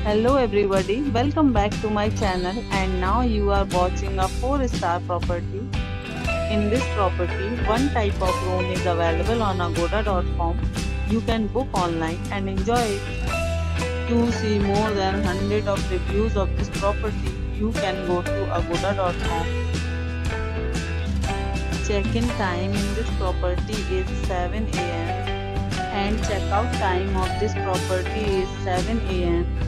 Hello everybody, welcome back to my channel and now you are watching a 4-star property. In this property, one type of room is available on agoda.com. You can book online and enjoy it. To see more than 100 of reviews of this property, you can go to agoda.com. Check-in time in this property is 7 am and check-out time of this property is 7 am.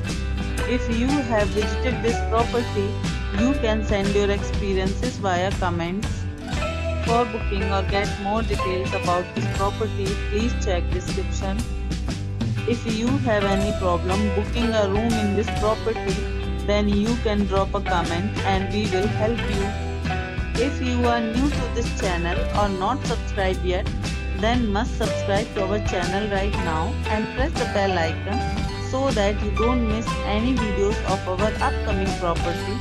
If you have visited this property, you can send your experiences via comments. For booking or get more details about this property, please check description. If you have any problem booking a room in this property, then you can drop a comment and we will help you. If you are new to this channel or not subscribed yet, then must subscribe to our channel right now and press the bell icon so that you don't miss any videos of our upcoming property.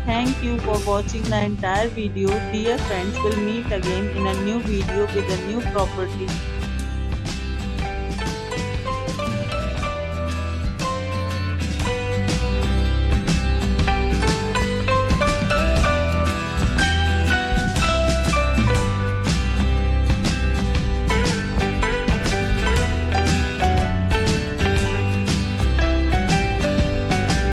Thank you for watching the entire video. Dear friends, we'll meet again in a new video with a new property.